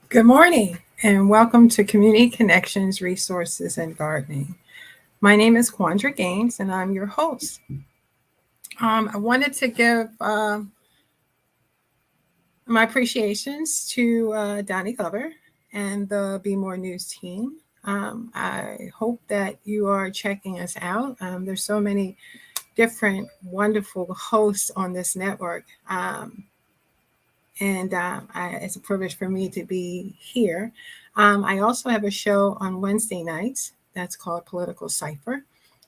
Good morning and welcome to Community Connections, Resources, and Gardening. My name is Quandra Gaines and I'm your host. I wanted to give my appreciations to Donnie Glover and the Be More News team. I hope that you are checking us out. There's so many different wonderful hosts on this network. It's a privilege for me to be here. I also have a show on Wednesday nights that's called Political Cipher,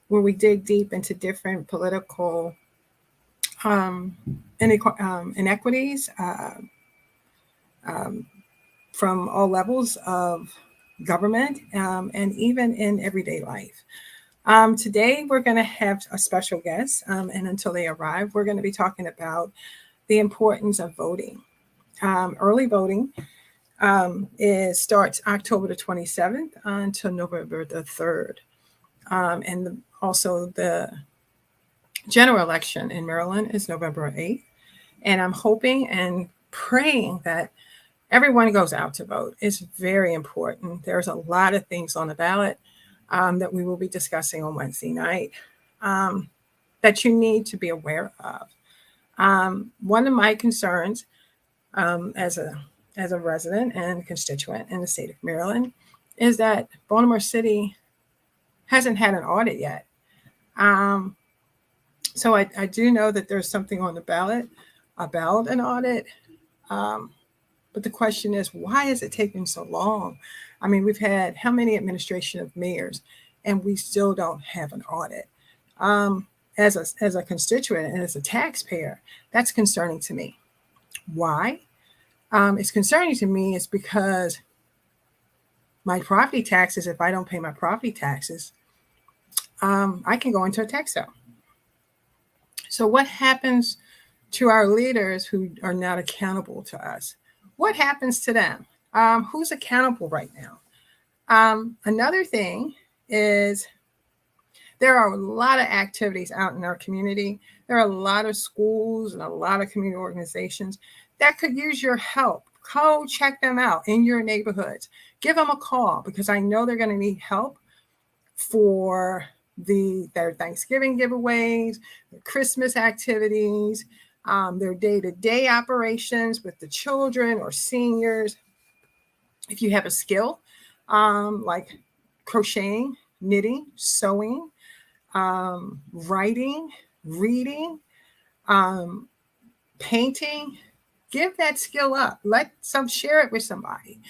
where we dig deep into different political um, inequities um, from all levels of government and even in everyday life. Today, we're going to have a special guest, and until they arrive, we're going to be talking about the importance of voting. Early voting starts October the 27th until November the 3rd. Also, the general election in Maryland is November 8th. And I'm hoping and praying that everyone goes out to vote. It's very important. There's a lot of things on the ballot that we will be discussing on Wednesday night um, that you need to be aware of. One of my concerns as a resident and constituent in the state of Maryland is that Baltimore City hasn't had an audit yet. Um, so I do know that there's something on the ballot about an audit. Um, but the question is, why is it taking so long? I mean, we've had how many administration of mayors, and we still don't have an audit. Um, as a constituent and as a taxpayer, that's concerning to me. Why? It's concerning to me is because my property taxes, if I don't pay my property taxes, I can go into a tax sale. So, what happens to our leaders who are not accountable to us? What happens to them? Who's accountable right now? Another thing is there are a lot of activities out in our community. There are a lot of schools and a lot of community organizations that could use your help. Go check them out in your neighborhoods. Give them a call because I know they're going to need help for their Thanksgiving giveaways, their Christmas activities, their day-to-day operations with the children or seniors. If you have a skill like crocheting, knitting, sewing, writing, reading, um, painting, give that skill up. Share it with somebody.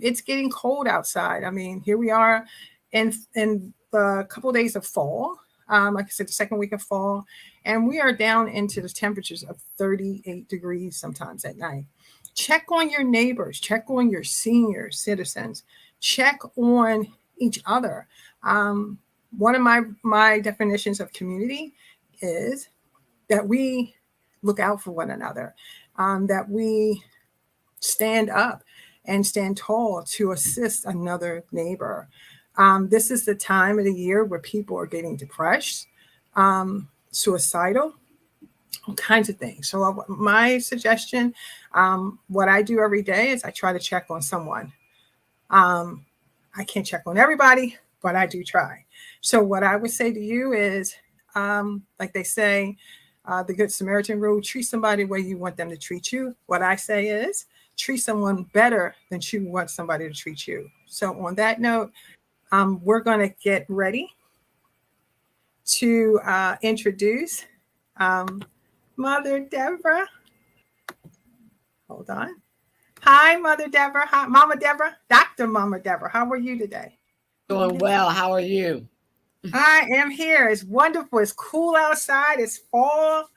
It's getting cold outside. I mean, here we are in the couple of days of fall. Like I said, the second week of fall, and we are down into the temperatures of 38 degrees sometimes at night. Check on your neighbors. Check on your senior citizens. Check on each other. One of my definitions of community is that we look out for one another, that we stand up and stand tall to assist another neighbor. This is the time of the year where people are getting depressed, suicidal, all kinds of things. So, my suggestion, what I do every day is I try to check on someone. Um, I can't check on everybody, but I do try. So, what I would say to you is, like they say, the Good Samaritan rule, treat somebody where you want them to treat you. What I say is, treat someone better than you want somebody to treat you. So, on that note, we're going to get ready to introduce um, Mother Deborah. Hold on. Hi, Mother Deborah. Hi, Mama Deborah. Dr. Mama Deborah. How are you today? Doing well. How are you? I am here. It's wonderful. It's cool outside. It's fall.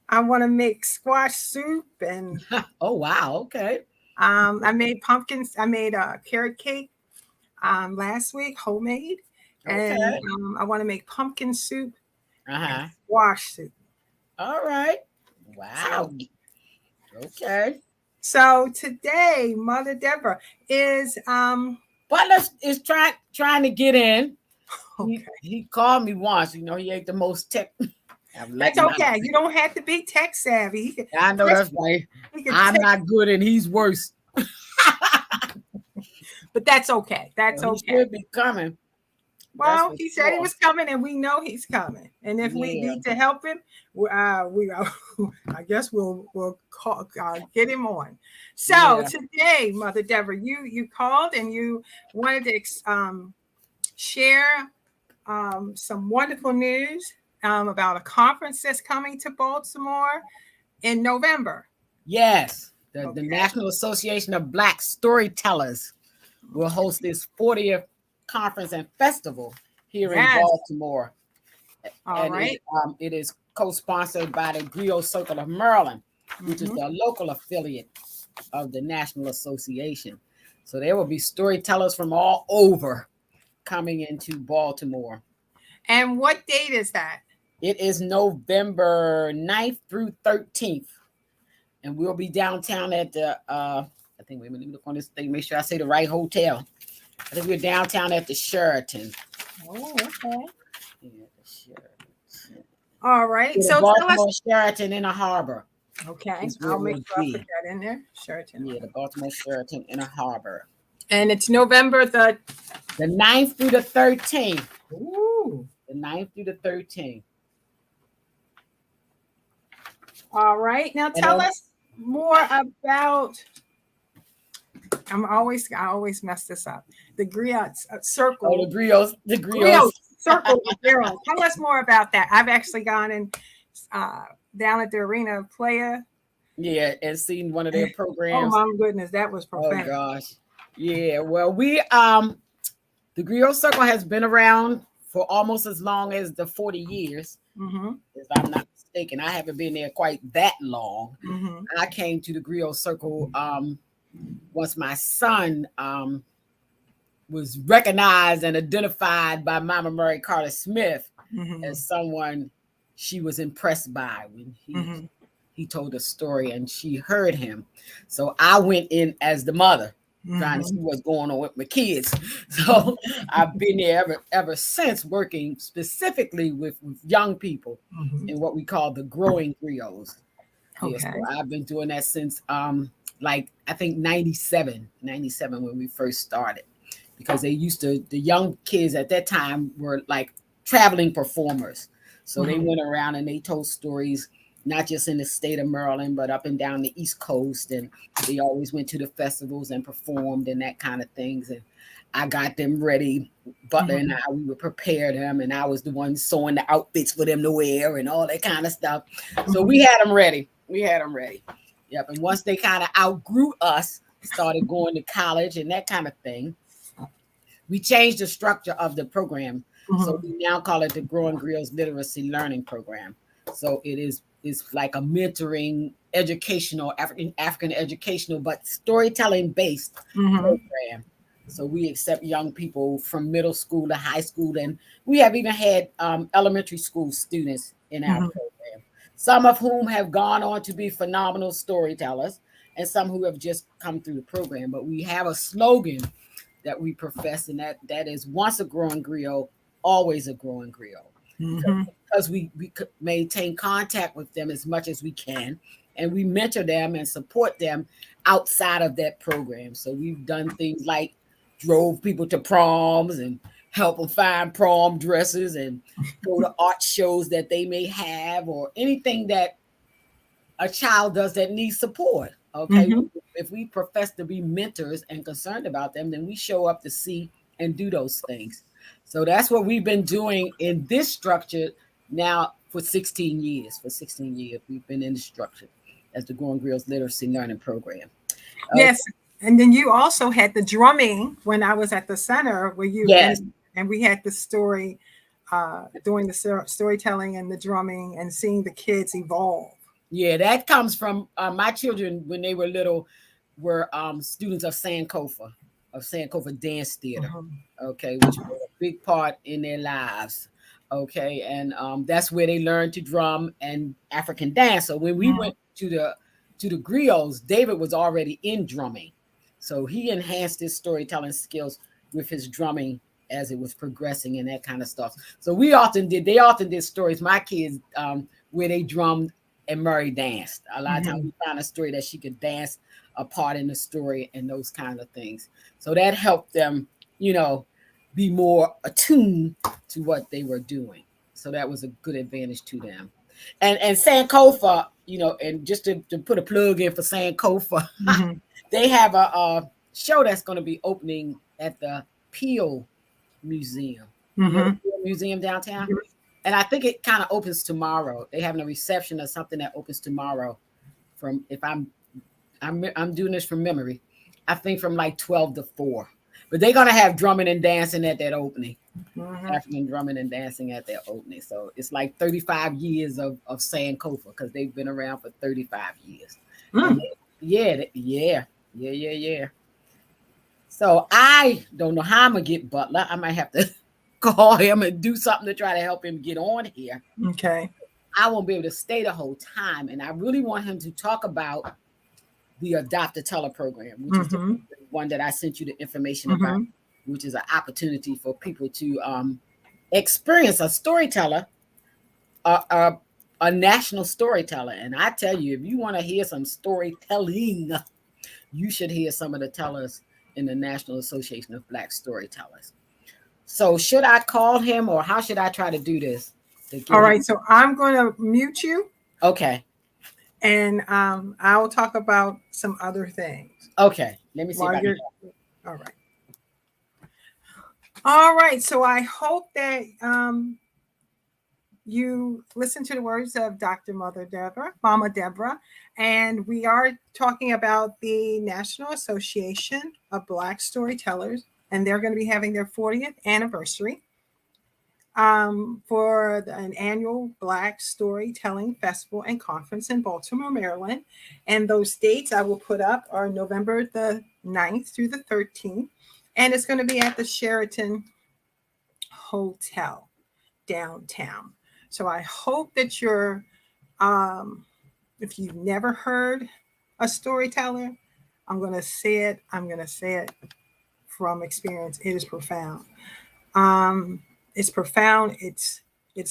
I want to make squash soup and Oh, wow. Okay. I made pumpkins. I made a carrot cake last week, homemade, and Okay. I want to make pumpkin soup and Uh-huh. squash soup. All right. So, Wow. Okay. so today, Mother Deborah is Butler is trying to get in. He okay. he called me once. He ain't the most tech. I'm That's letting him know. okay. You don't have to be tech savvy. I know Chris, that's right. he could I'm take. not good and he's worse. but that's okay. That's He okay. should be coming. That's Well, for he said he sure. was coming, and we know he's coming. And if we Yeah. need to help him, we I guess we'll call get him on. So Yeah. today, Mother Deborah, you called and you wanted to share some wonderful news about a conference that's coming to Baltimore in November. Yes. The Okay. National Association of Black Storytellers will Okay. host this 40th conference and festival here in Yes. Baltimore. All And right. it is co-sponsored by the Griot Circle of Maryland, which is Mm-hmm. the local affiliate of the National Association. So there will be storytellers from all over coming into Baltimore. And what date is that? It is November 9th through 13th. And we'll be downtown at the I think wait a minute, let me look on this thing, make sure I say the right hotel. I think we're downtown at the Sheraton. Oh, okay. Yeah, the Sheraton. All right. Yeah, the So tell us. Baltimore Sheraton in the harbor Okay. is where I'll it make will sure I put be. that in there. Sheraton. Yeah, the Baltimore Sheraton in the harbor. And it's November the. The 9th through the 13th. Ooh. The 9th through the 13th. All right. Now And tell us more about. I always mess this up. The Griot oh, Circle. the Griot griots. Circle of Maryland. Tell us more about that. I've actually gone and uh, down at the arena player. Yeah, and seen one of their Oh programs. my goodness, that was Oh profound. gosh. Yeah, well, the Griot Circle has been around for almost as long as the 40 years, Mm-hmm. if I'm not mistaken. I haven't been there quite that long. Mm-hmm. I came to the Griot Circle once my son was recognized and identified by Mama Murray Carter Smith Mm-hmm. as someone she was impressed by when Mm-hmm. he told a story and she heard him. So I went in as the mother, trying to see Mm-hmm. what's going on with my kids. So I've been there ever since, working specifically with young people Mm-hmm. in what we call the growing griots. Yes, Okay. so I've been doing that since like I think 97 when we first started, because the young kids at that time were like traveling performers. So they Mm-hmm. went around and they told stories, not just in the state of Maryland, but up and down the East Coast. And they always went to the festivals and performed and that kind of things. And I got them ready. Butler and I, we would prepare them, and I was the one sewing the outfits for them to wear and all that kind of stuff. So Mm-hmm. we had them ready. We had them ready. Yep. And once they kind of outgrew us, started going to college and that kind of thing, we changed the structure of the program. So Mm-hmm. we now call it the Growing Griots Literacy Learning Program. So it's like a mentoring, educational, African educational, but storytelling based Mm-hmm. program. So we accept young people from middle school to high school, and we have even had elementary school students in our Mm-hmm. program. Some of whom have gone on to be phenomenal storytellers, and some who have just come through the program. But we have a slogan that we profess, and that is once a growing griot, always a growing griot, because Mm-hmm. we maintain contact with them as much as we can, and we mentor them and support them outside of that program. So we've done things like drove people to proms and help them find prom dresses and go to art shows that they may have, or anything that a child does that needs support. Okay. Mm-hmm. If we profess to be mentors and concerned about them, then we show up to see and do those things. So that's what we've been doing in this structure now for 16 years. For 16 years, we've been in the structure as the Growing Griots Literacy Learning Program. Okay. Yes. And then you also had the drumming when I was at the center where you Yes. and we had the story doing the storytelling and the drumming and seeing the kids evolve. Yeah, that comes from my children when they were little were students of Sankofa Dance Theater. Mhm. Okay, which played a big part in their lives. Okay, and that's where they learned to drum and African dance. So when we Mhm. went to the griots, David was already in drumming, so he enhanced his storytelling skills with his drumming as it was progressing and that kind of stuff. So they often did stories. My kids where they drummed and Murray danced. A lot of times Mhm. we found a story that she could dance a part in the story and those kind of things. So that helped them, you know, be more attuned to what they were doing. So that was a good advantage to them. And Sankofa, you know, and just to put a plug in for Sankofa, Mm-hmm. they have a show that's going to be opening at the Peel Museum. You know, the Mm-hmm. Peel Museum downtown. And I think it kind of opens tomorrow. They having a reception or something that opens tomorrow. From if I'm doing this from memory, I think from like 12 to 4. But they're gonna have drumming and dancing at that opening. Mm-hmm. African drumming and dancing at their opening. So it's like 35 years of Sankofa because they've been around for 35 years. And Mm. yeah. So I don't know how I'm gonna get Butler. I might have to call him and do something to try to help him get on here. Okay. I won't be able to stay the whole time. And I really want him to talk about the Adopt a Teller program, which is the Mm-hmm. one that I sent you the information about, Mm-hmm. which is an opportunity for people to experience a storyteller, a, a, a national storyteller. And I tell you, if you want to hear some storytelling, you should hear some of the tellers in the National Association of Black Storytellers. So should I call him or how should I try to do this to get All him? right. So I'm going to mute you, Okay. and I will talk about some other things Okay. Let me see if while I can. you're. All right. All right. So I hope that you listen to the words of Dr. Mama Deborah, and we are talking about the National Association of Black Storytellers, and they're going to be having their 40th anniversary for an annual Black Storytelling Festival and Conference in Baltimore, Maryland. And those dates I will put up are November the 9th through the 13th, and it's going to be at the Sheraton Hotel downtown. So I hope that you're, if you've never heard a storyteller, I'm going to say it. I'm going to say it from experience. It is profound. Um, it's profound. It's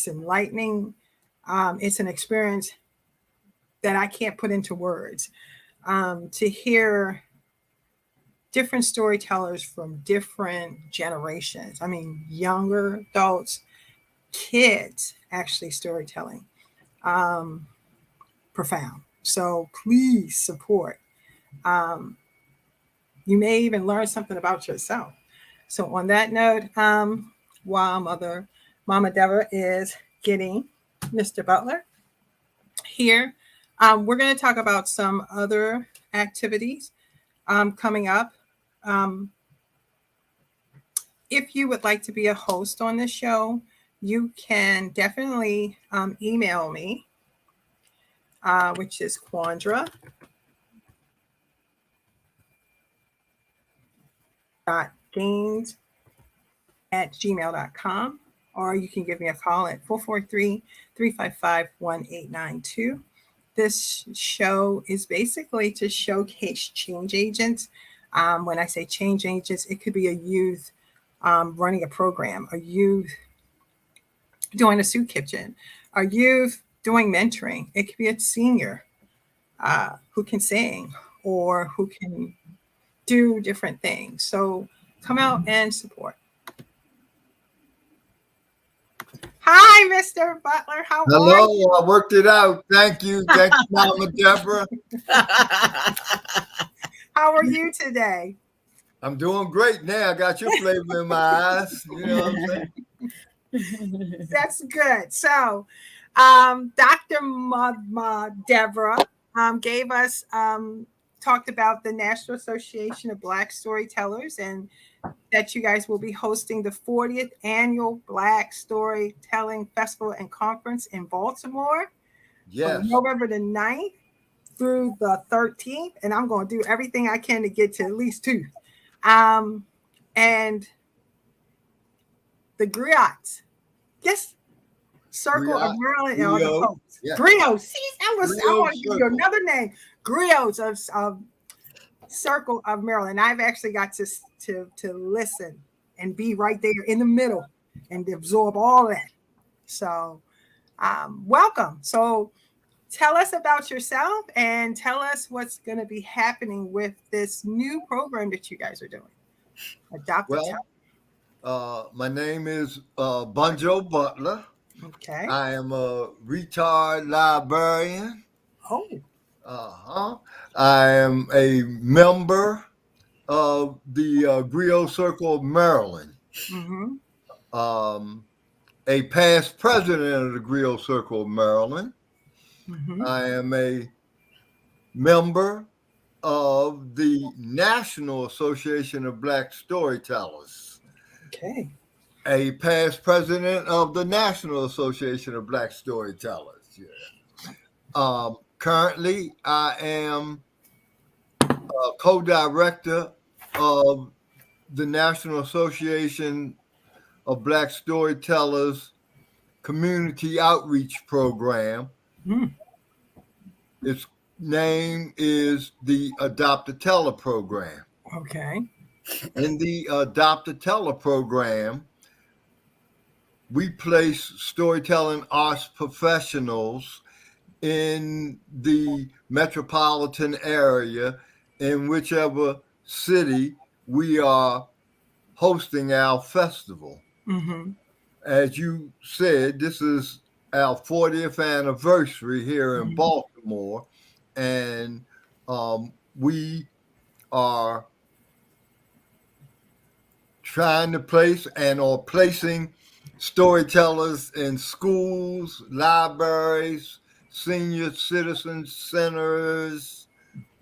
enlightening. It's an experience that I can't put into words. To hear different storytellers from different generations. I mean, younger adults, kids actually storytelling. Um, Profound. So please support. Um, you may even learn something about yourself. So on that note, while Mama Deborah is getting Mr. Butler here, we're going to talk about some other activities coming up. Um, if you would like to be a host on this show, you can definitely email me, which is quandra.gaines@gmail.com, or you can give me a call at 443-355-1892. This show is basically to showcase change agents. When I say change agents, it could be a youth running a program, a youth doing a soup kitchen, a youth doing mentoring. It could be a senior who can sing or who can do different things. So come out and support. Hi, Mr. Butler. How are Hello, you? I worked it out. Thank you. Thank you, Mama Deborah. How are you today? I'm doing great now. I got your flavor in my eyes. You know what I'm saying? That's good. So, Dr. Deborah gave us, talked about the National Association of Black Storytellers and that you guys will be hosting the 40th Annual Black Storytelling Festival and Conference in Baltimore from Yes. November the 9th through the 13th. And I'm going to do everything I can to get to at least two. And the griots. Yes, Circle of Maryland are the Rio. hosts. Yeah. Griots. See, I Rio want to give you another name. Griots of Circle of Maryland. I've actually got to listen and be right there in the middle and absorb all that. So, welcome. So, tell us about yourself and tell us what's going to be happening with this new program that you guys are doing. Adopt a Well, Talent. my name is Bunjo Butler. Okay. I am a retired librarian. Oh. Uh-huh. I am a member of the Griot Circle of Maryland, Mm-hmm. um, a past president of the Griot Circle of Maryland. Mm-hmm. I am a member of the National Association of Black Storytellers, Okay. a past president of the National Association of Black Storytellers. Yeah. Currently, I am a co-director of the National Association of Black Storytellers Community Outreach Program. Mm. Its name is the Adopt a Teller Program. Okay. In the Adopt a Teller Program, we place storytelling arts professionals in the metropolitan area in whichever city we are hosting our festival. Mm-hmm. As you said, this is our 40th anniversary here in Mm-hmm. Baltimore, and we are trying to place and or placing storytellers in schools, libraries, senior citizen centers.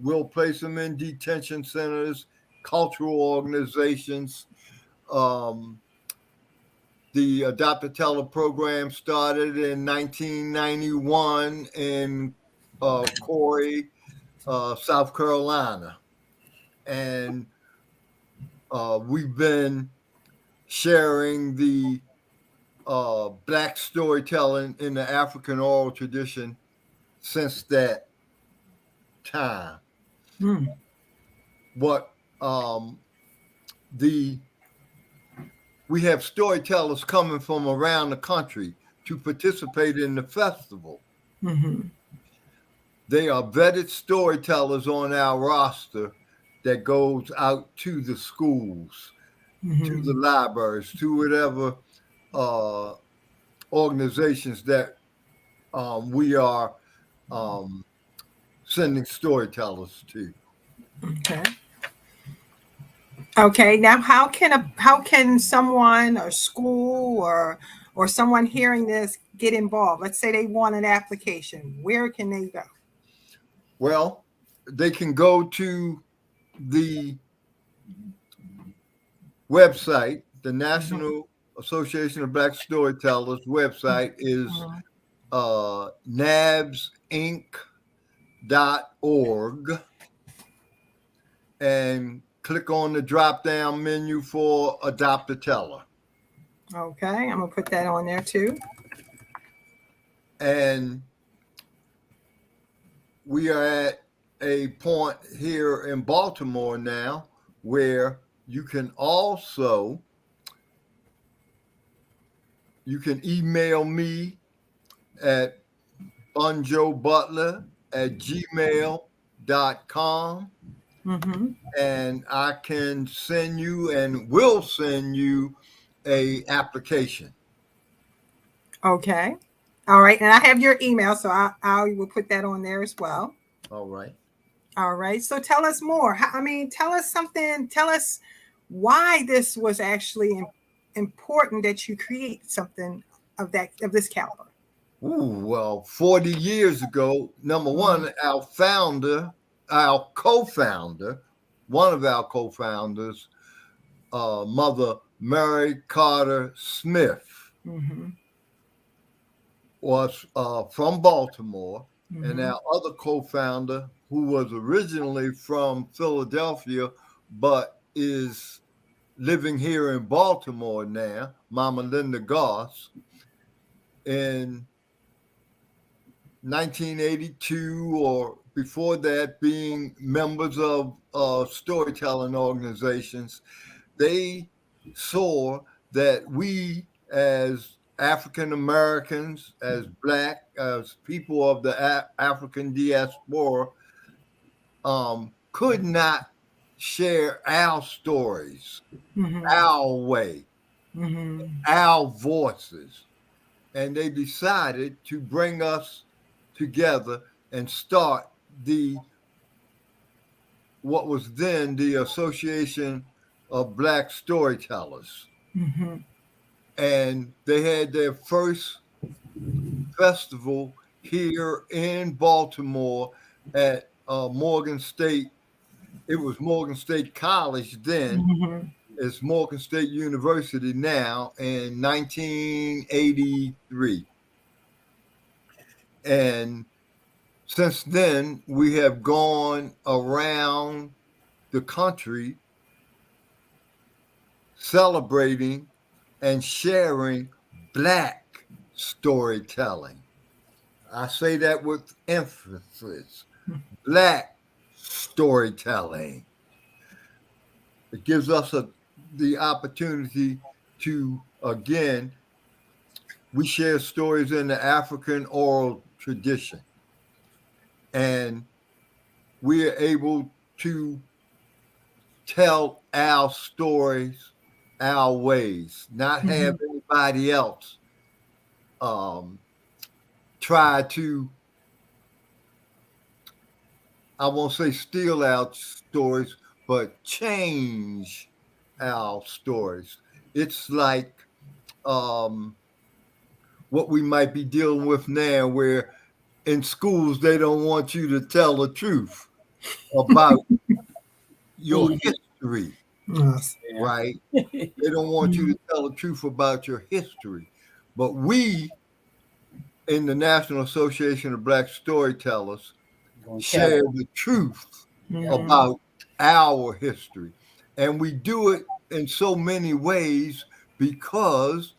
We'll place them in detention centers, cultural organizations. Um, the Adopt a Teller program started in 1991 in Corey, South Carolina. And we've been sharing the Black storytelling in the African oral tradition since that time. Mm. What the we have storytellers coming from around the country to participate in the festival. Mm-hmm. They are vetted storytellers on our roster that goes out to the schools, to Mm-hmm. the libraries, to whatever uh, organizations that we are um, sending storytellers to. Okay. Okay. Now, how can someone or school or someone hearing this get involved? Let's say they want an application. Where can they go? Well, they can go to the website. The Mm-hmm. National Association of Black Storytellers website is Mm-hmm. nabsinc.org and click on the drop down menu for Adopt a Teller. Okay. I'm gonna put that on there too. And we are at a point here in Baltimore now where you can email me at bunjobutler@gmail.com Mm-hmm. and I can send you and will send you a application. Okay. All right. And I have your email, so I will put that on there as well. All right. All right. So tell us more. I mean, tell us something. Tell us why this was actually important that you create something of this caliber. Ooh, well, 40 years ago, number Mm-hmm. one, our co-founder, one of our co-founders, Mother Mary Carter Smith, Mm-hmm. was from Baltimore, and Mm-hmm. our other co-founder, who was originally from Philadelphia, but is living here in Baltimore now, Mama Linda Goss, in 1982 or before that, being members of storytelling organizations, they saw that we as African Americans, as Black, as people of the African diaspora, could not share our stories, Mhm. our way, Mhm. our voices. And they decided to bring us together and start the what was then the Association of Black Storytellers. Mhm. And they had their first festival here in Baltimore at Morgan State. It was Morgan State College then. Mhm. It's Morgan State University now in 1983. And since then, we have gone around the country celebrating and sharing Black storytelling. I say that with emphasis. Black storytelling. It gives us the opportunity to, again, we share stories in the African oral tradition. And we are able to tell our stories our ways, not have Mhm. anybody else um, try to, I won't say steal our stories, but change our stories. It's like um, what we might be dealing with now, where in schools they don't want you to tell the truth about your Mhm. history, Yes. right? Yeah. They don't want you Mhm. to tell the truth about your history. But we, in the National Association of Black Storytellers, Gonna tell share it. the truth Yeah. Mhm. about our history. And we do it in so many ways because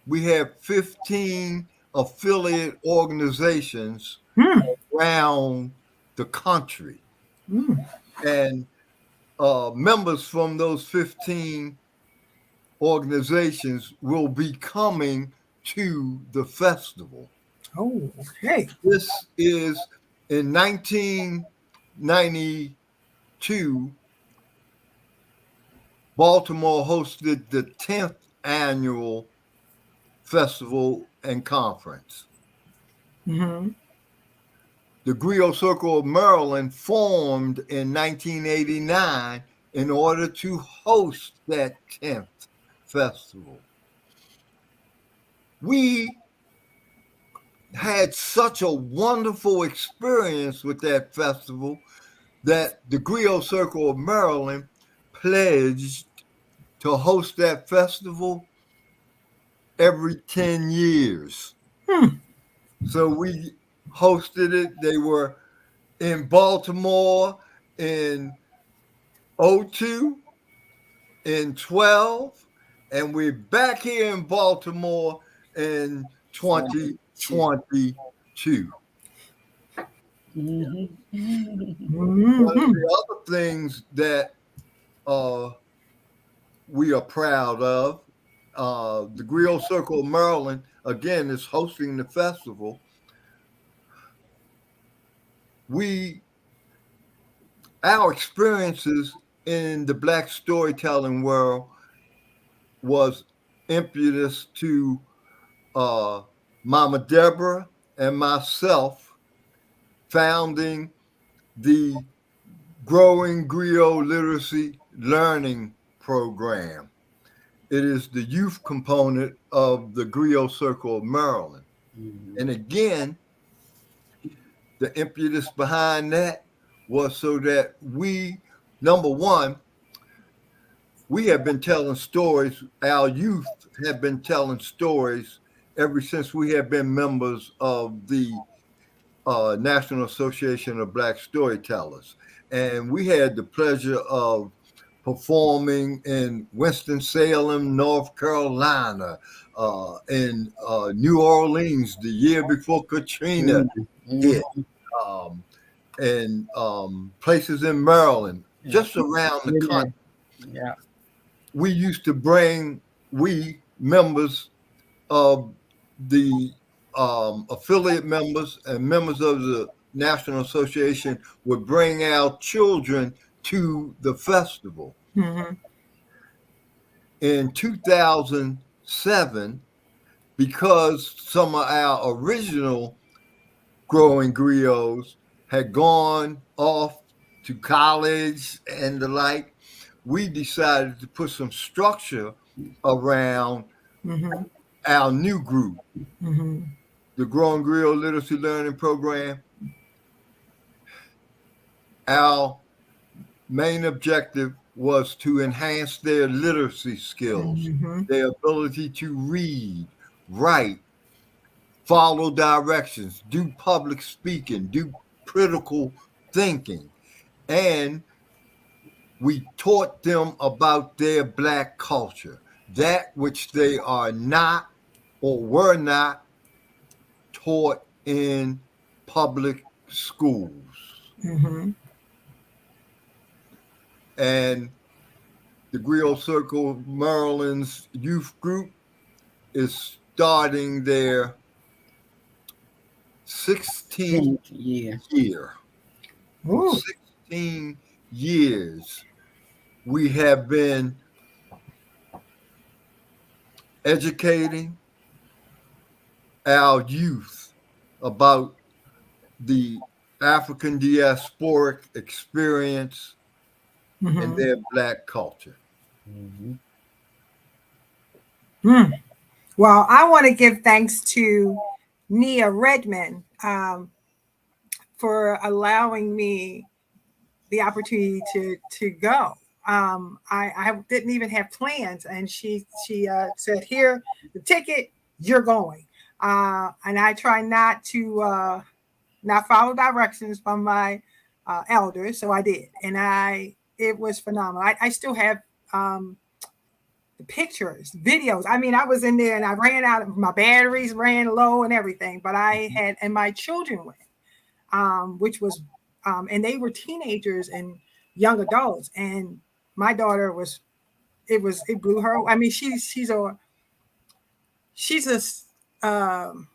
we have 15 affiliate organizations Mm. around the country. Mm. And members from those 15 organizations will be coming to the festival. Oh, okay. This is in 1992, Baltimore hosted the 10th annual festival and conference. Mhm. The Griot Circle of Maryland formed in 1989 in order to host that 10th festival. We had such a wonderful experience with that festival that the Griot Circle of Maryland pledged to host that festival every 10 years. Hmm. So we hosted it. They were in Baltimore in '02, in 12, and we're back here in Baltimore in 22. 2022. Mhm. One of Mhm. the other things that uh, we are proud of, the Griot Circle of Maryland, again, is hosting the festival. We, our experiences in the Black storytelling world was impetus to uh, Mama Deborah and myself founding the Growing Griot Literacy Learning Program. It is the youth component of the Griot Circle of Maryland. Mhm. And again, the impetus behind that was so that we, number one, we have been telling stories. Our youth have been telling stories ever since we have been members of the National Association of Black Storytellers. And we had the pleasure of performing in Winston-Salem, North Carolina, in New Orleans the year before Katrina hit, Mhm. um, and places in Maryland, Yeah. just around the Been country. there. Yeah. We used to bring, we members the affiliate members and members of the National Association would bring our children to the festival. Mm-hmm. In 2007, because some of our original growing griots had gone off to college and the like, we decided to put some structure around Mm-hmm. our new group, Mm-hmm. the Growing Griot Literacy Learning Program. Our main objective was to enhance their literacy skills, Mm-hmm. their ability to read, write, follow directions, do public speaking, do critical thinking. And we taught them about their Black culture, that which they are not or were not taught in public schools. Mm-hmm. And the Griot Circle Maryland's youth group is starting their 16th Yeah. year. For Ooh. 16 years, we have been educating our youth about the African diasporic experience and Mm-hmm. their Black culture. Mhm. Mm. Well, I want to give thanks to Nia Redmond for allowing me the opportunity to go. I didn't even have plans, and she said, "Here, the ticket. You're going." And I try not to not follow directions from my elders, so I did, and it was phenomenal. I still have the pictures, videos. I mean, I was in there and I ran out of my batteries, ran low and everything, but I had, and my children went, which was, and they were teenagers and young adults. And my daughter was, it blew her. I mean, she's um,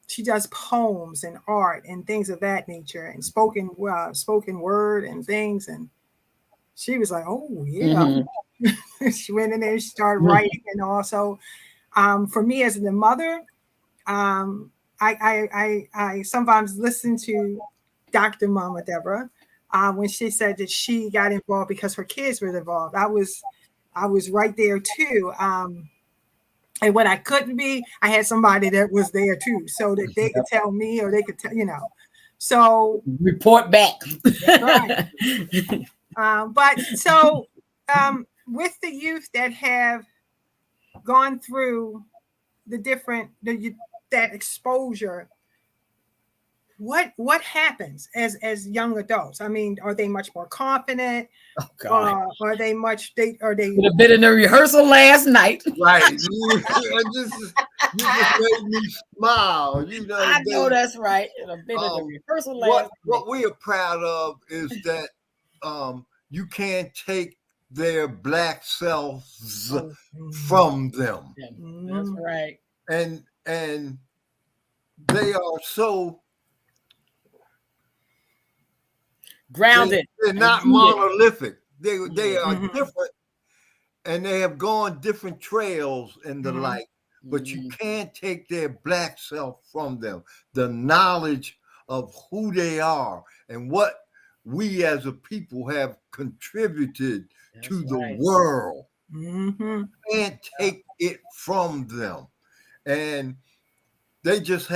she does poems and art and things of that nature and spoken word and things. And she was like, oh yeah. Mhm. She went in there and she started writing. And also, for me as the mother, I sometimes listen to Dr. Mama Deborah when she said that she got involved because her kids were involved. I was right there too. And when I couldn't be, I had somebody that was there too, so that they could tell me or they could tell, So Report back. right. But so with the youth that have gone through that exposure, what happens as young adults? I mean, are they much more confident? Oh God. Are they much? Are they? Could have been in the rehearsal last night. Right. You just made me smile. I know that's right. Could have been in the rehearsal last night. What we are proud of is that you can't take their Black selves from them. That's right. And they are so Grounded. They're not monolithic. They are different, and they have gone different trails and the like. But you can't take their Black self from them. The knowledge of who they are and what we as a people have contributed to the world. Mm-hmm. Can't take it from them. And they just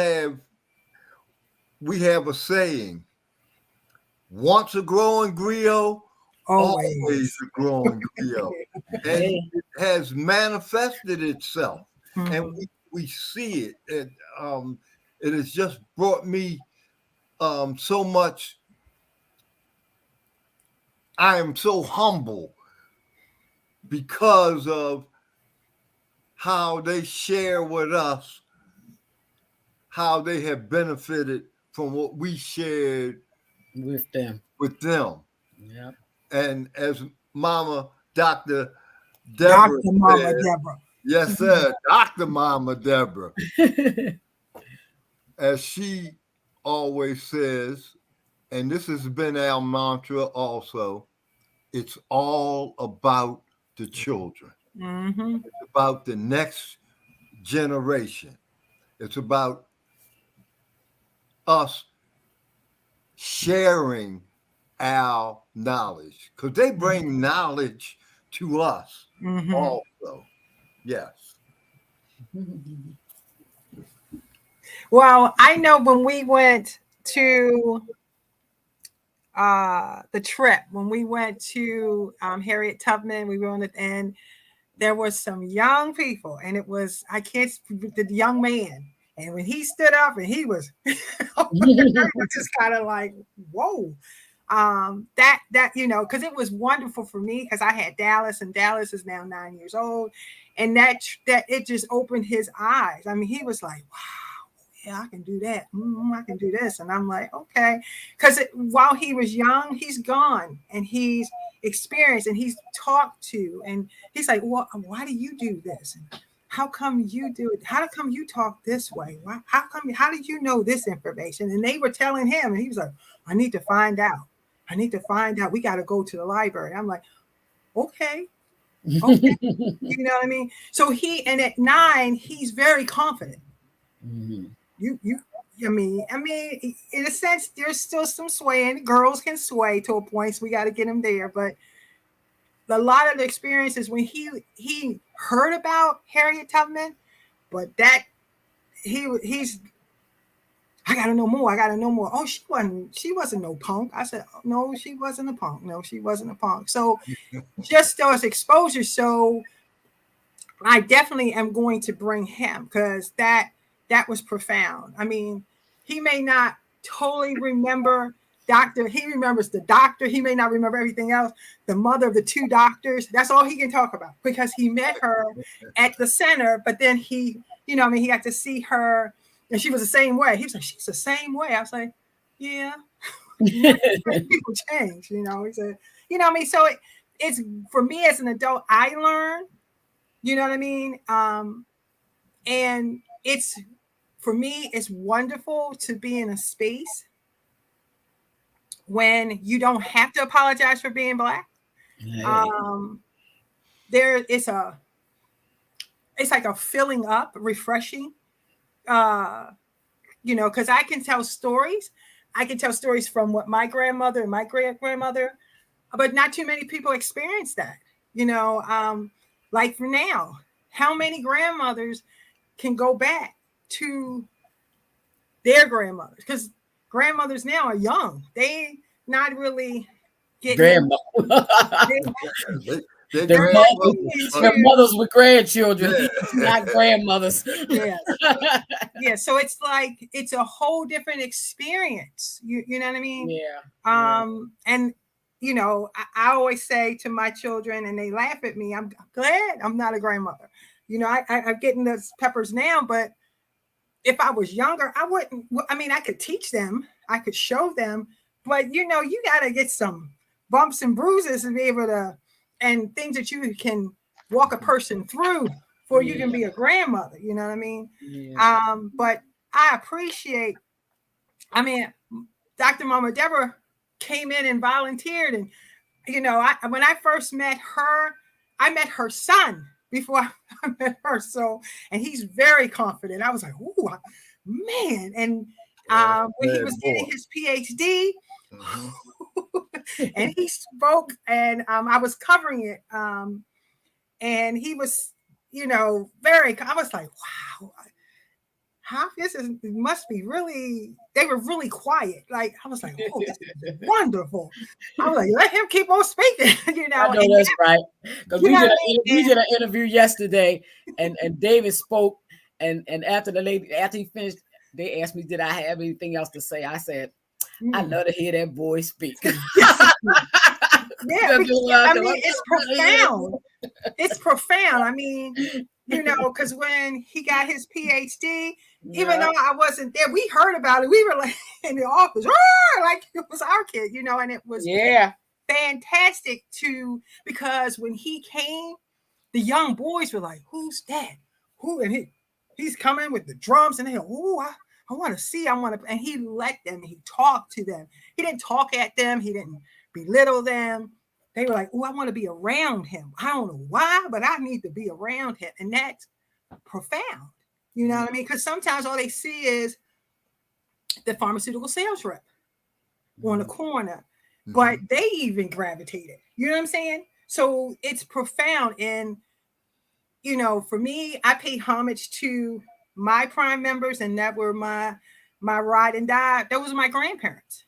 we have a saying, once a growing griot, always a growing griot. And it has manifested itself. And we see it. It has just brought me so much. I am so humble because of how they share with us, how they have benefited from what we shared with them. Yeah. And as Mama Dr. Deborah said, Yes, sir. Dr. Mama Deborah, as she always says, and this has been our mantra also, it's all about the children. Mm-hmm. It's about the next generation. It's about us sharing our knowledge because they bring knowledge to us Mm-hmm. also. Yes. Well, I know when we went to the trip, when we went to Harriet Tubman, we were on it, and there was some young people, and it was I can't the young man, and when he stood up and he was, I was just kind of like, whoa, that because it was wonderful for me because I had Dallas, and Dallas is now 9 years old, and that it just opened his eyes. I mean, he was like, wow, yeah, I can do that. I can do this. And I'm like, okay. Because while he was young, he's gone and he's experienced and he's talked to. And he's like, well, why do you do this? And how come you do it? How come you talk this way? Why, how did you know this information? And they were telling him, and he was like, I need to find out. I need to find out. We got to go to the library. I'm like, okay. Okay. You know what I mean? So and at 9, he's very confident. You I mean, in a sense, there's still some swaying. Girls can sway to a point, so we got to get him there. But a lot of the experiences when he heard about Harriet Tubman, but that he's I gotta know more. I gotta know more. Oh, she wasn't no punk. I said, oh, no, she wasn't a punk. No, she wasn't a punk. So just those exposure. So I definitely am going to bring him because that was profound. I mean, he may not totally remember doctor. He remembers the doctor. He may not remember everything else. The mother of the 2 doctors. That's all he can talk about because he met her at the center. But then he got to see her, and she was the same way. He was like, she's the same way. I was like, yeah. People change. He said, So it's for me as an adult. I learn. You know what I mean? And it's for me, it's wonderful to be in a space when you don't have to apologize for being Black. It's like a filling up, refreshing. Because I can tell stories. I can tell stories from what my grandmother and my great grandmother, but not too many people experience that. Like for now, how many grandmothers can go back to their grandmothers? Because grandmothers now are young. They not really getting They're mothers with grandchildren, not grandmothers. Yeah. So it's like it's a whole different experience. You know what I mean? Yeah. And I always say to my children, and they laugh at me, I'm glad I'm not a grandmother. I'm getting those peppers now, but if I was younger, I wouldn't. I mean, I could teach them, I could show them, but you got to get some bumps and bruises to be able to, and things that you can walk a person through before you can be a grandmother. You know what I mean? Yeah. But I appreciate. I mean, Dr. Mama Deborah came in and volunteered, and when I first met her, I met her son before I met her. So, and he's very confident. I was like, "Ooh, man!" And when he was getting his PhD, and he spoke, and I was covering it, and he was, very. I was like, "Wow." How must be really, they were really quiet. Like I was like, oh, this is wonderful. I was like, let him keep on speaking, I know that's right. Because we did an interview yesterday and David spoke and after he finished, they asked me, did I have anything else to say? I said, I love to hear that boy speak. Yeah, it's profound. It's profound. I mean, because when he got his PhD, even though I wasn't there, we heard about it. We were like in the office, like it was our kid, and it was fantastic because when he came, the young boys were like, "Who's that? Who?" And he's coming with the drums, and they go, "Ooh, I want to see. I want to." And he let them. He talked to them. He didn't talk at them. He didn't belittle them. They were like, "Oh, I want to be around him. I don't know why, but I need to be around him." And that's profound. You know what I mean? Because sometimes all they see is the pharmaceutical sales rep on the corner, but they even gravitated. You know what I'm saying? So it's profound. And, you know, for me, I paid homage to my prime members, and that were my ride and die. Those were my grandparents.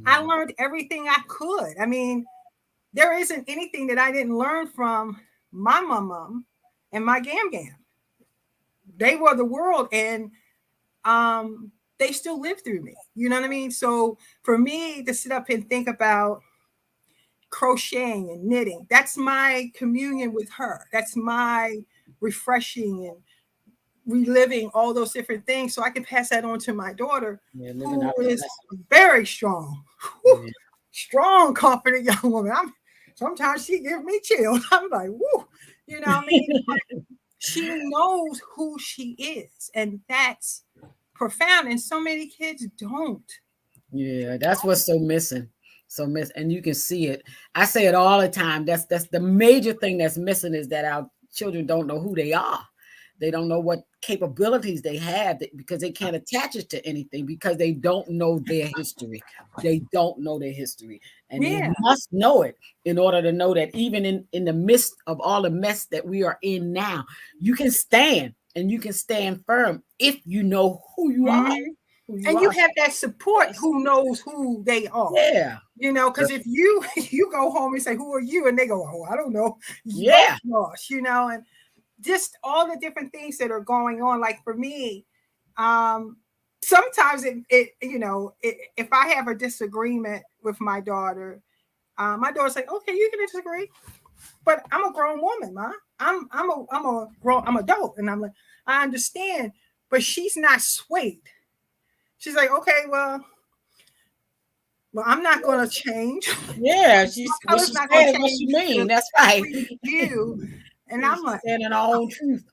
I learned everything I could. I mean, there isn't anything that I didn't learn from my mom and my gam gam. They were the world, and they still live through me. You know what I mean? So for me to sit up and think about crocheting and knitting, that's my communion with her. That's my refreshing and reliving all those different things, so I can pass that on to my daughter, who is very strong, strong, confident young woman. Sometimes she gives me chills. I'm like, woo, you know what I mean? She knows who she is, and that's profound. And so many kids don't. Yeah, that's what's so missing. And you can see it. I say it all the time. That's the major thing that's missing, is that our children don't know who they are. They don't know what capabilities they have, because they can't attach it to anything, because they don't know their history. They don't know their history. And they must know it in order to know that even in the midst of all the mess that we are in now, you can stand, and you can stand firm if you know who you are. You have that support who knows who they are. Yeah. You know, because if you go home and say, "Who are you?" and they go, "Oh, I don't know." Yeah. Lost, you know, and just all the different things that are going on. Like for me, sometimes it you know, if I have a disagreement with my daughter, my daughter's like, "Okay, you can disagree, but I'm a grown woman, ma. I'm adult," and I'm like, I understand, but she's not swayed. She's like, "Okay, well, I'm not going to change." Yeah, she's not going to saying what change you mean. That's right. You. And I'm like, saying in our own truth.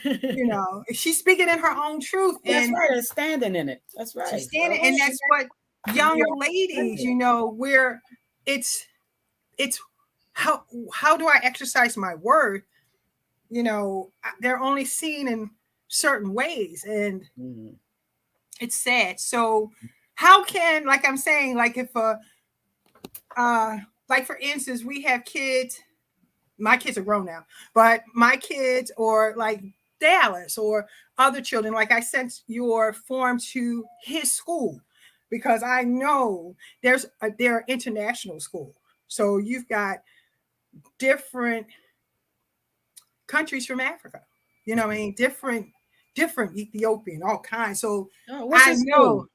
You know, she's speaking in her own truth. That's right. And standing in it. That's right. She's standing, and that's what young ladies, you know, where it's how do I exercise my word? You know, they're only seen in certain ways, and it's sad. So how can, like I'm saying, like if like for instance, we have kids, my kids are grown now, but my kids, or like Dallas or other children, like I sent your form to his school because I know they're international school. So you've got different countries from Africa, you know what I mean? Different Ethiopian, all kinds. So I know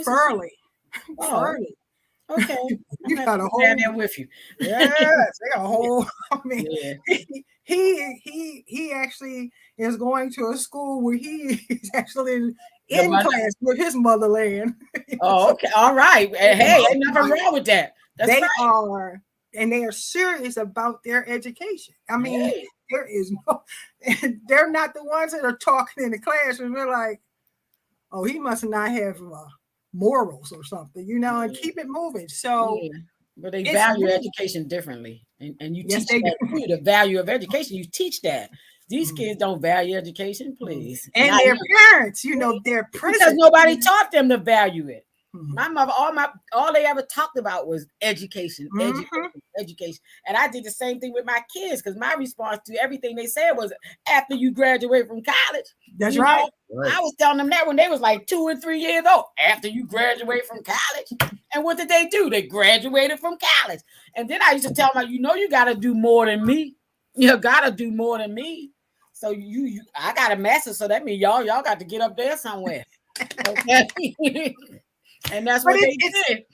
Furley. Furley. Okay. You got a whole there with you. Yes, they got a whole. I mean, he actually is going to a school where he is actually in class with his motherland. Oh, okay, all right. Hey, ain't nothing wrong with that. They are, and they are serious about their education. I mean, there is no, they're not the ones that are talking in the classroom. They're like, "Oh, he must not have morals or something," you know, and keep it moving. So, but they value education differently, and you teach that too. The value of education, you teach that. These kids don't value education, please. And not their parents, you know, they're because nobody taught them to value it. My mother, all they ever talked about was education, education. And I did the same thing with my kids, because my response to everything they said was, after you graduate from college. That's right. I was telling them that when they was like 2 and 3 years old. After you graduate from college. And what did they do? They graduated from college. And then I used to tell them, you know, you got to do more than me. You got to do more than me. So I got a master's, so that means y'all got to get up there somewhere. Okay. And that's what they did.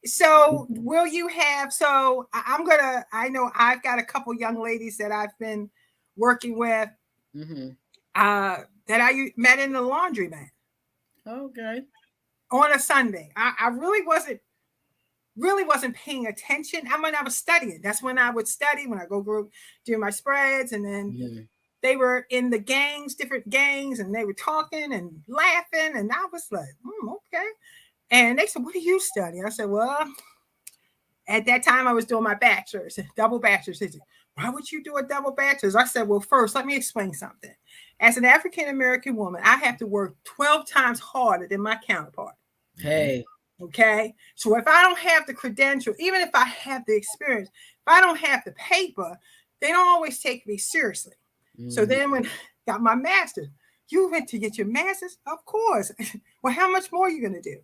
So will you have, I know I've got a couple young ladies that I've been working with that I met in the laundromat. Okay. On a Sunday. I really wasn't really wasn't paying attention. I mean, I was studying. That's when I would study, when I go group, do my spreads. And then they were in the gangs, different gangs, and they were talking and laughing. And I was like, okay. And they said, what do you study? I said, well, at that time I was doing my bachelor's, double bachelor's. They said, why would you do a double bachelor's? I said, well, first, let me explain something. As an African-American woman, I have to work 12 times harder than my counterpart. Hey. Okay. So if I don't have the credential, even if I have the experience, if I don't have the paper, they don't always take me seriously. So then when I got my master's, you went to get your master's? Of course. Well, how much more are you going to do?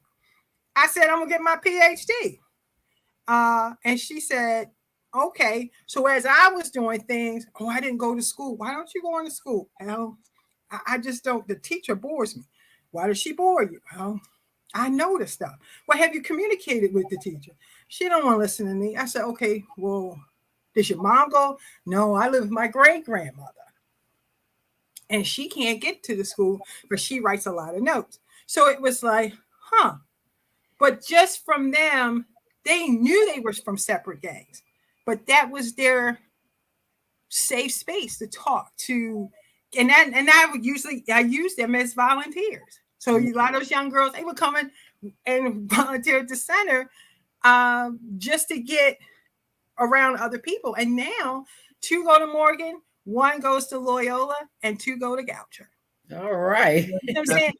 I said, I'm going to get my PhD. And she said, okay. So as I was doing things, I didn't go to school. Why don't you go on to school? Well, I just don't. The teacher bores me. Why does she bore you? Well, I know the stuff. Well, have you communicated with the teacher? She don't want to listen to me. I said, okay, well, does your mom go? No, I live with my great-grandmother. And she can't get to the school, but she writes a lot of notes. So it was like, huh. But just from them, they knew they were from separate gangs. But that was their safe space to talk to. And I would I use them as volunteers. So a lot of those young girls, they would come in and volunteer at the center just to get around other people. And now 2 go to Morgan, 1 goes to Loyola, and 2 go to Goucher. All right. You know what I'm saying?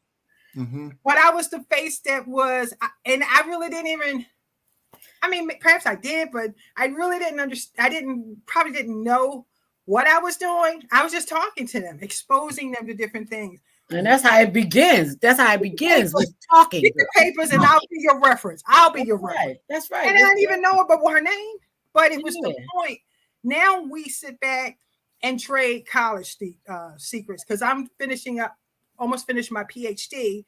But I was the face that was, and I really didn't even, I mean, perhaps I did, but I really didn't understand. Probably didn't know what I was doing. I was just talking to them, exposing them to different things. And that's how it begins. That's how it begins with talking. Get the papers and I'll be your reference. I'll be your reference. That's right. And I didn't even know about her name, but it was the point. Now we sit back and trade college secrets because I'm almost finished my PhD,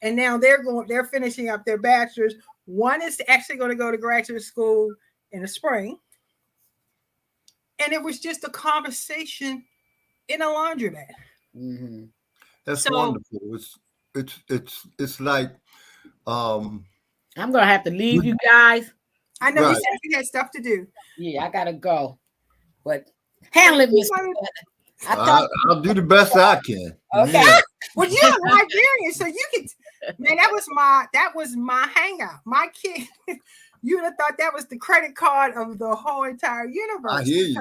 and now they're finishing up their bachelor's. 1 is actually going to go to graduate school in the spring. And it was just a conversation in a laundromat. That's wonderful. It's like I'm gonna have to leave you guys. I know you said you had stuff to do. Yeah, I gotta go. But handle it, Miss. I'll do the best I can. Okay. Yeah. Well, you're a librarian, so you can. Man, that was my hangout. My kid, you would have thought that was the credit card of the whole entire universe. I hear you.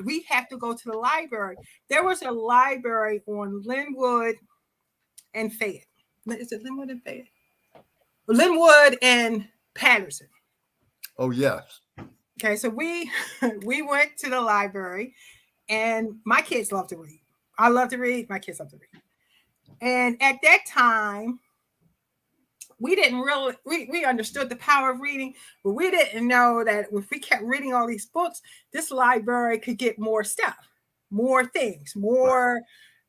We have to go to the library. There was a library on Linwood and Fayette. Is it Linwood and Fayette? Linwood and Patterson. Oh, yes. Okay, so we went to the library, and my kids love to read. I love to read. My kids love to read. And at that time, we didn't really, we understood the power of reading, but we didn't know that if we kept reading all these books, this library could get more stuff, more things, more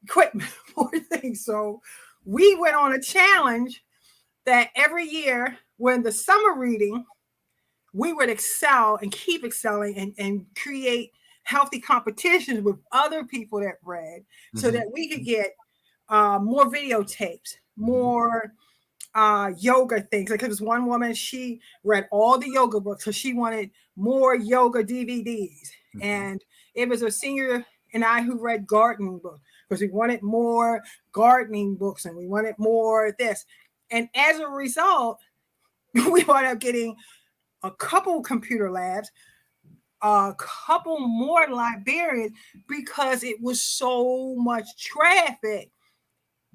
equipment, more things. So we went on a challenge that every year when the summer reading, we would excel and keep excelling and create healthy competitions with other people that read so that we could get more videotapes, more yoga things. Like, there was one woman, she read all the yoga books, so she wanted more yoga DVDs. And it was a senior and I who read gardening books because we wanted more gardening books and we wanted more this. And as a result, we wound up getting a couple computer labs, a couple more librarians, because it was so much traffic.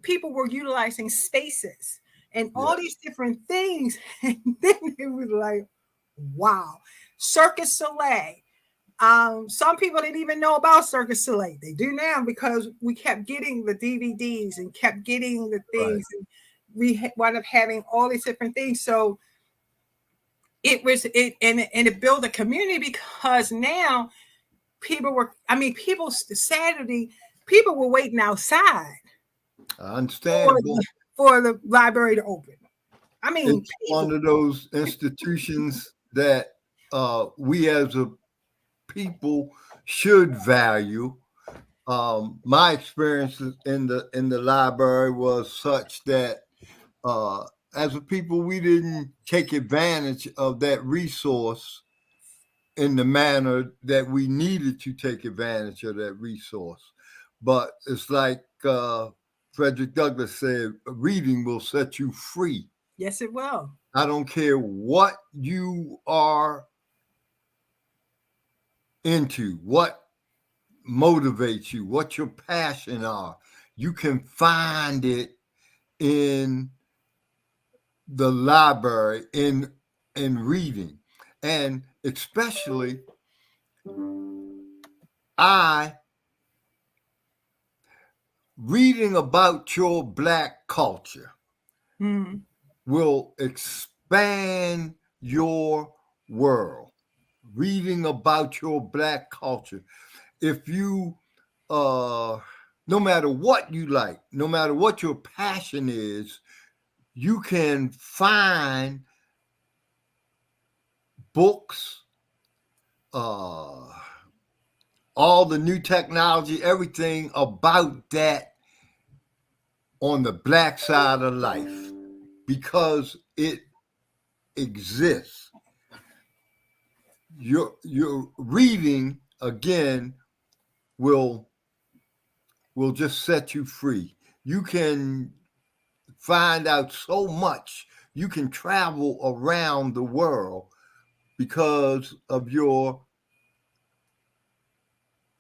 People were utilizing spaces and all these different things. And then it was like, wow. Circus Soleil. Some people didn't even know about Circus Soleil. They do now because we kept getting the DVDs and kept getting the things. Right. And we wound up having all these different things. So it built a community because now Saturday, people were waiting outside. Understandable. For the library to open. I mean, it's one of those institutions that we as a people should value. My experiences in the library was such that as a people, we didn't take advantage of that resource in the manner that we needed to take advantage of that resource. But it's like Frederick Douglass said, reading will set you free. Yes, it will. I don't care what you are into, what motivates you, what your passion are. You can find it in the library, in reading. And especially I reading about your Black culture Mm. will expand your world. Reading about your Black culture. If you, no matter what you like, no matter what your passion is, you can find books, uh, all the new technology, everything about that on the Black side of life because it exists. Your reading again will just set you free. You can find out so much. You can travel around the world because of your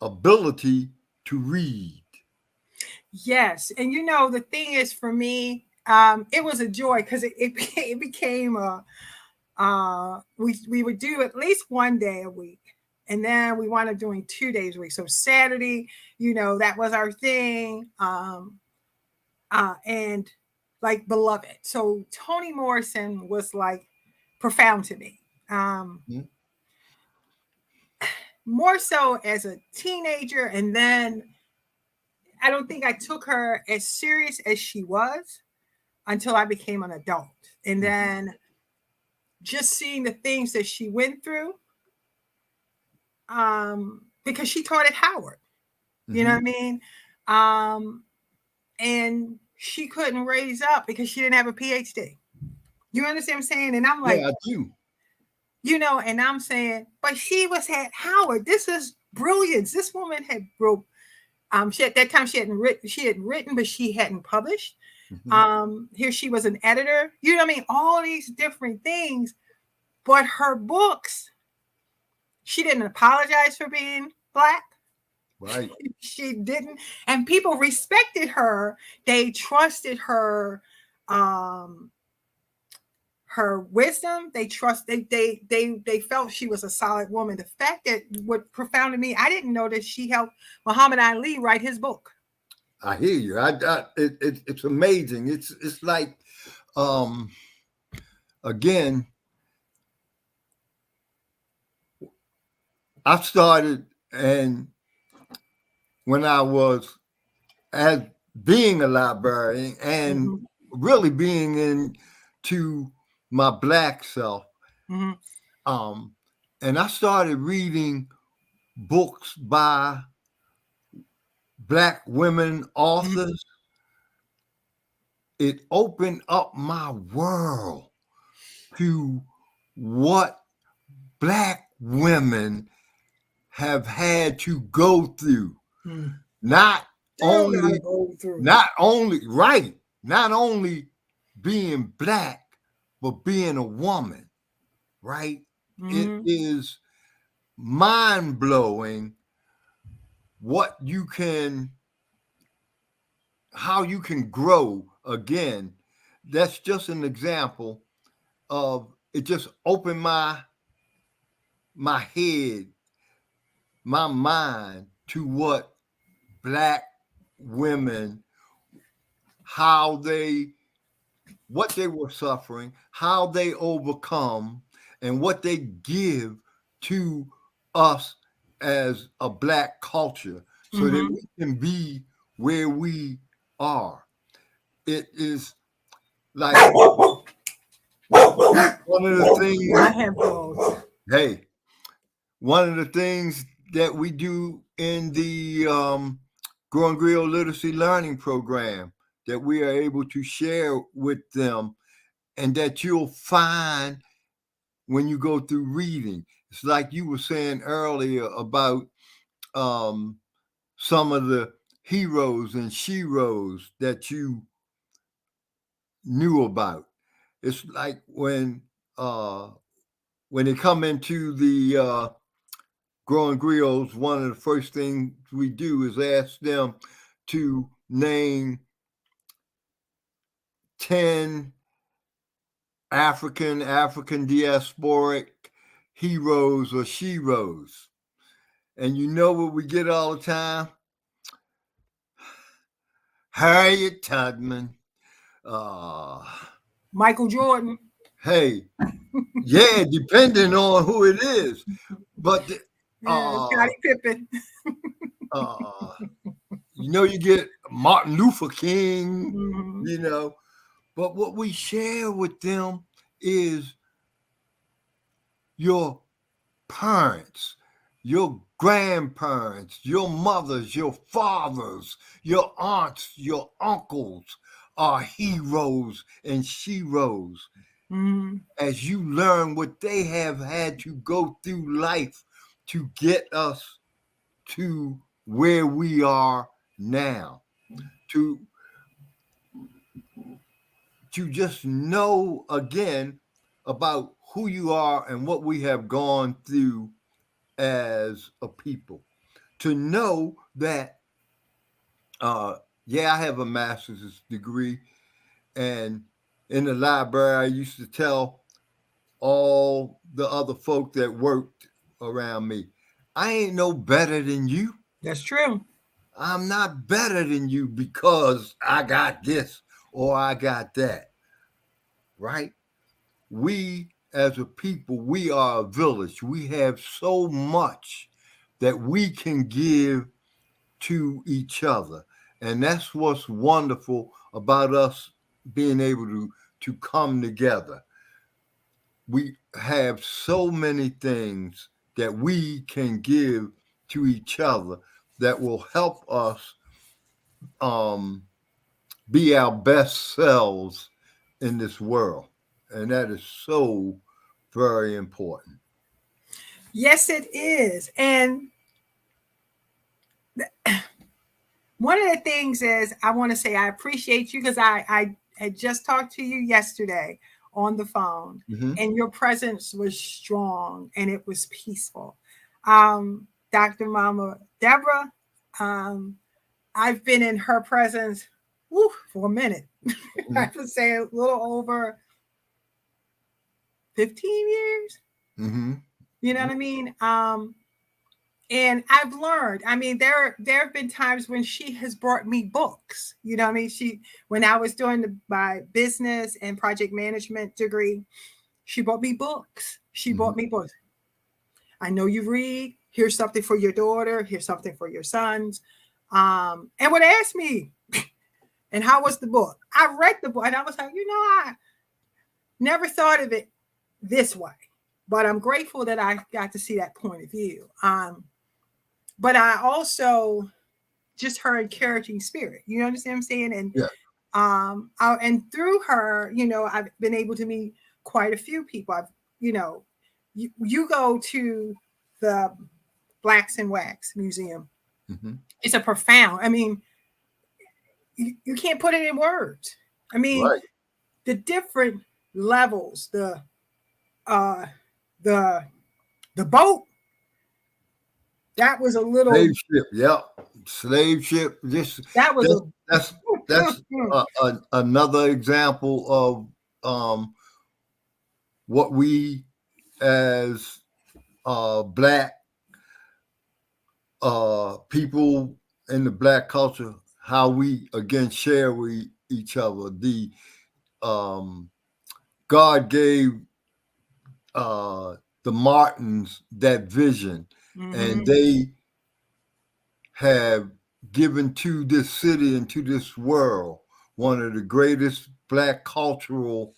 ability to read. Yes, and the thing is, for me, it was a joy because it became a we would do at least one day a week, and then we wound up doing 2 days a week. So Saturday, that was our thing, and like beloved. So Toni Morrison was like profound to me. Mhm. More so as a teenager, and then I don't think I took her as serious as she was until I became an adult. And then just seeing the things that she went through, because she taught at Howard, you know what I mean? And she couldn't raise up because she didn't have a PhD. You understand what I'm saying? And I'm like, Yeah, I do. and I'm saying, but she was at Howard. This is brilliance. This woman had broke. She at that time she hadn't written. She had written, but she hadn't published. Here she was an editor. You know what I mean? All these different things, but her books. She didn't apologize for being Black. Right. She didn't, and people respected her. They trusted her. Her wisdom, they felt she was a solid woman. The fact that what profounded me, I didn't know that she helped Muhammad Ali write his book. I hear you. It's amazing. It's like, um, again, I started, and when I was as being a librarian and really being into my Black self, um, and I started reading books by Black women authors. It opened up my world to what Black women have had to go through. Not only, right, not only being Black, but being a woman, right? It is mind blowing what you can, how you can grow again. That's just an example of it. Just opened my head, my mind to what Black women, how what they were suffering, how they overcome, and what they give to us as a Black culture so that we can be where we are. It is like one of the things, I have those. hey, one of the things that we do in the Growing Griot Literacy Learning Program that we are able to share with them and that you'll find when you go through reading. It's like you were saying earlier about um, some of the heroes and sheroes that you knew about. It's like when they come into the growing griots, one of the first things we do is ask them to name 10 African diasporic heroes or sheroes. And you know what we get all the time? Harriet Tubman. Uh, Michael Jordan. hey, yeah, depending on who it is. But Yeah, Scottie Pippen. uh, you get Martin Luther King, Mm-hmm. but what we share with them is your parents, your grandparents, your mothers, your fathers, your aunts, your uncles are heroes and sheroes. Mm-hmm. As you learn what they have had to go through life to get us to where we are now, to just know again about who you are and what we have gone through as a people. To know that, yeah, I have a master's degree, and in the library, I used to tell all the other folk that worked around me, I ain't no better than you. That's true. I'm not better than you because I got this or I got that, right? We as a people, we are a village. We have so much that we can give to each other. And that's what's wonderful about us being able to come together. We have so many things that we can give to each other that will help us um, be our best selves in this world. And that is so very important. Yes, it is. And one of the things is I want to say I appreciate you because I had just talked to you yesterday on the phone, Mm-hmm. and your presence was strong and it was peaceful. Dr. Mama Deborah, I've been in her presence for a minute. Mm-hmm. I would say a little over 15 years. Mm-hmm. You know what I mean? And I've learned. I mean, there have been times when she has brought me books. You know what I mean? When I was doing my business and project management degree, she brought me books. She Mm-hmm. brought me books. I know you read. Here's something for your daughter. Here's something for your sons. And would ask me, and how was the book? I read the book and I was like, I never thought of it this way, but I'm grateful that I got to see that point of view. But I also just her encouraging spirit. You understand what I'm saying? And Yeah. And through her, I've been able to meet quite a few people. You go to the Blacks and Wax Museum. Mm-hmm. It's a profound. I mean, you can't put it in words. I mean, Right. the different levels, the the boat. That was a little. Slave ship. Yeah. Slave ship. That was That's a. that's another example of what we as black people in the black culture, how we again share with each other. The um, God gave the Martins that vision, and they have given to this city and to this world one of the greatest black cultural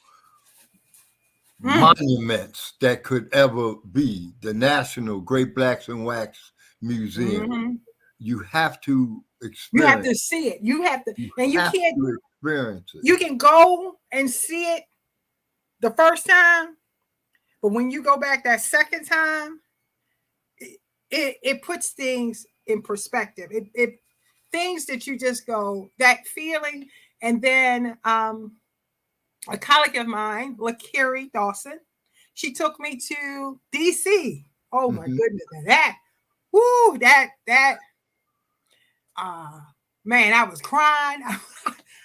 monuments that could ever be, the National Great Blacks and Wax Museum. You have to You have experience. to see it. You have to, You and you have can't. to experience it. You can go and see it the first time, but when you go back that second time, it puts things in perspective. It things that you just go that feeling, and then a colleague of mine, LaKerry Dawson, she took me to DC. Oh my Mm-hmm. goodness, and that, whoo, that uh man, I was crying.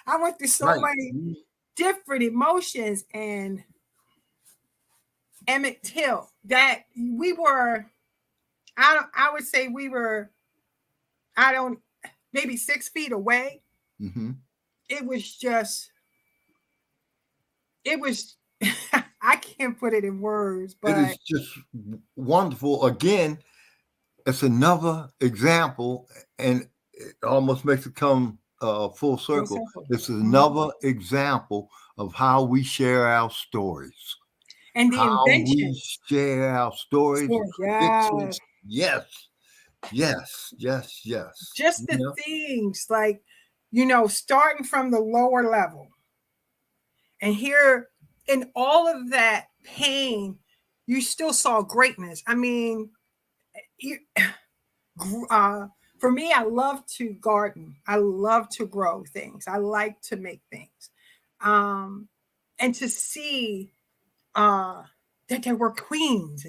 I went through so Right. many different emotions. And Emmett Till, that we were, I would say we were, I don't, maybe 6 feet away. Mm-hmm. It was just, it was, I can't put it in words, It but is just wonderful. Again, it's another example, and it almost makes it come full full circle. circle. This is Mhm. another example of how we share our stories, And the how we inventions. share our stories, So, predictions. yes. Yes, yes, yes, yes. Just You the know, things like, starting from the lower level, and here in all of that pain, you still saw greatness. I mean, you, uh, for me, I love to garden. I love to grow things. I like to make things. Um, and to see uh, that there were queens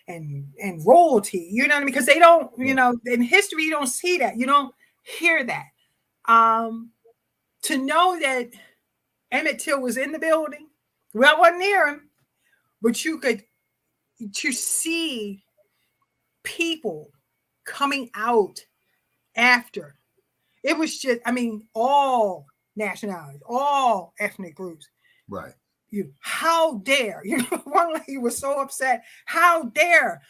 and royalty, you know what I mean? Because they don't, yeah. in history, you don't see that. You don't hear that. Um, to know that Emmett Till was in the building, well, I wasn't near him, but you could to see people coming out after. It was just, I mean, all nationalities, all ethnic groups. Right. How dare, one lady was so upset. How dare,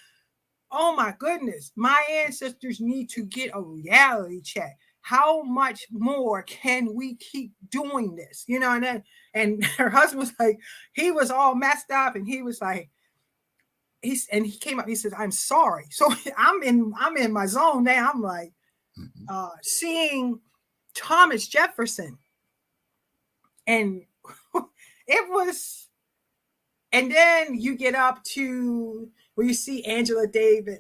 oh my goodness, my ancestors need to get a reality check. How much more can we keep doing this? And then, and her husband was like, he was all messed up, and he was like, he came up, he says, I'm sorry. So I'm in my zone now. I'm like, Mm-hmm. seeing Thomas Jefferson, and it was, and then you get up to where you see Angela Davis,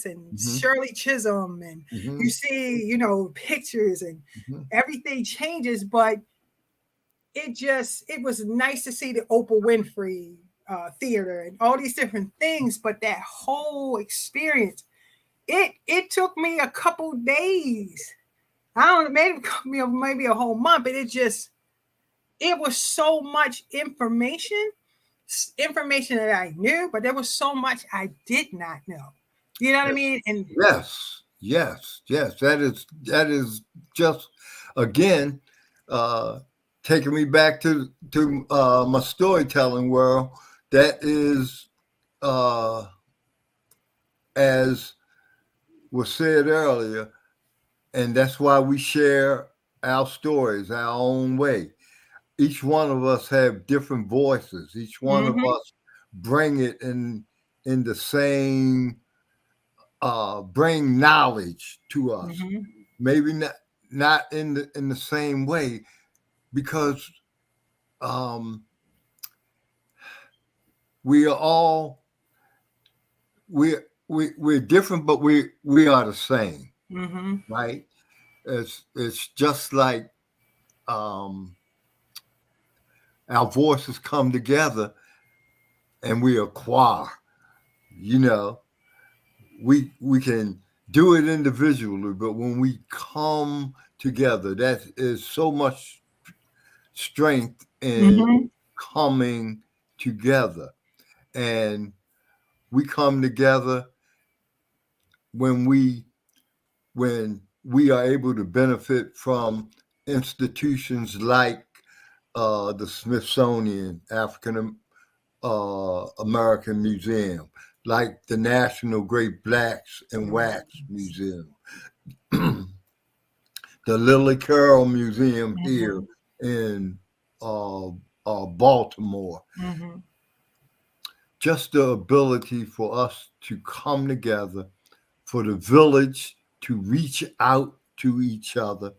and Mm-hmm. Shirley Chisholm, and you Mm-hmm. see, pictures, and Mm-hmm. everything changes. But it was nice to see the Oprah Winfrey theater and all these different things. But that whole experience, it took me a couple days. I don't know, maybe a whole month, but it was so much information that I knew, but there was so much I did not know. You know what I mean? And Yes, yes, yes. That is just again uh, taking me back to my storytelling world. That is, uh, as was said earlier, and that's why we share our stories our own way. Each one of us have different voices. Each one of mm-hmm, us bring it in the same bring knowledge to us. mm-hmm, Maybe not in the same way because um, we are all we're different, but we are the same, mm-hmm, right? It's just like um, our voices come together and we acquire. You know, we can do it individually, but when we come together, that is so much strength in mm-hmm, coming together. And we come together when we are able to benefit from institutions like the Smithsonian African American Museum, like the National Great Blacks and Wax Museum, the Lily Carroll Museum here mm-hmm, in Baltimore. mm-hmm, Just the ability for us to come together, for the village to reach out to each other,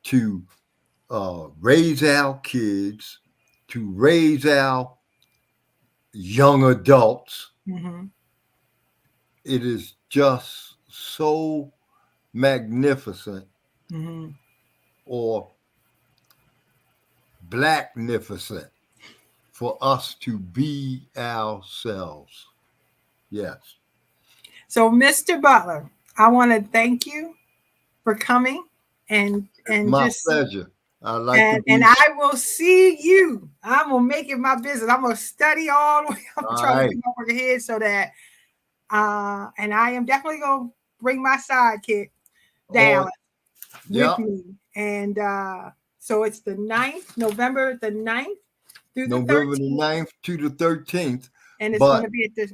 to raise our kids, to raise our young adults. Mm-hmm. It is just so magnificent Mm-hmm. or blacknificent for us to be ourselves. Yes. So, Mr. Butler, I want to thank you for coming and My just pleasure. I like to and be. I will see you. I'm gonna make it my business. I'm gonna study all the way. I'm All trying to right. get my work ahead so that and I am definitely gonna bring my sidekick On, Dallas with yep. me. And so it's the 9th, November the 9th through the November the 13th. 9th to the 13th. And it's But gonna be at this.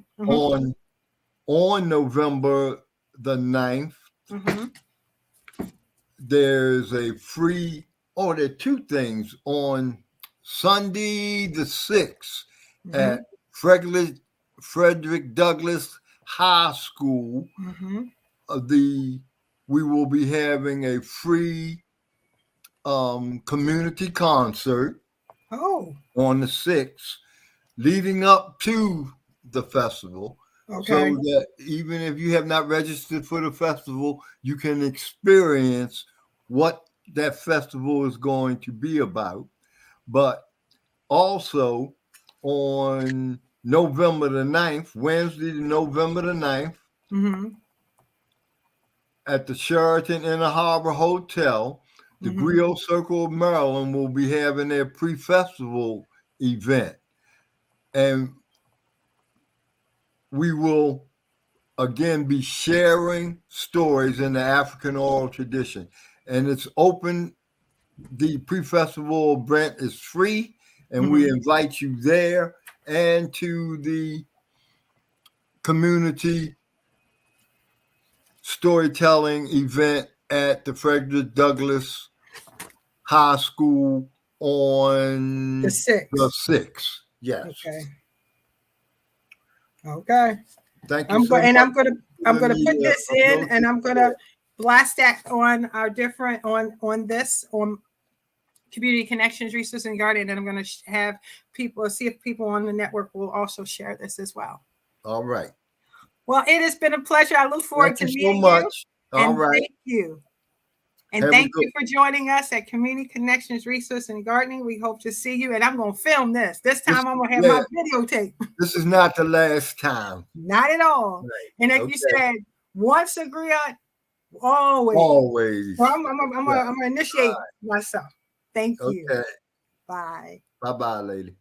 on November the 9th, Mm-hmm. there's a free, there are two things. On Sunday the 6th Mm-hmm. at Frederick Douglass High School, Mm-hmm. we will be having a free community concert Oh, on the 6th, leading up to the festival, so okay. that even if you have not registered for the festival, you can experience what that festival is going to be about. But also on November the 9th, Wednesday, November the 9th, Mm-hmm. at the Sheraton Inner Harbor Hotel, the Mm-hmm. Griot Circle of Maryland will be having their pre-festival event. And we will again be sharing stories in the African oral tradition. And it's open. The pre-festival event is free, and we Mm-hmm. invite you there and to the community storytelling event at the Frederick Douglass High School The on the 6th. 6th. Yes. Okay. Okay. Thank you so much I'm for gonna giving put me this a in note and to I'm gonna blast that on our different on this on Community Connections Resource and Guardian, and I'm gonna have people see if people on the network will also share this as well. All right. Well, it has been a pleasure. I look forward Thank to you so meeting you, much. All and right. thank you. And Have a thank good. you for joining us at Community Connections Resource and Gardening. We hope to see you. And I'm going to film this. This time I'm going to have my videotape. This is not the last time. Not at all. Right. And like you said, once a griot, always. Always. Well, I'm going to initiate myself. Thank you. Okay. Bye. Bye-bye, lady.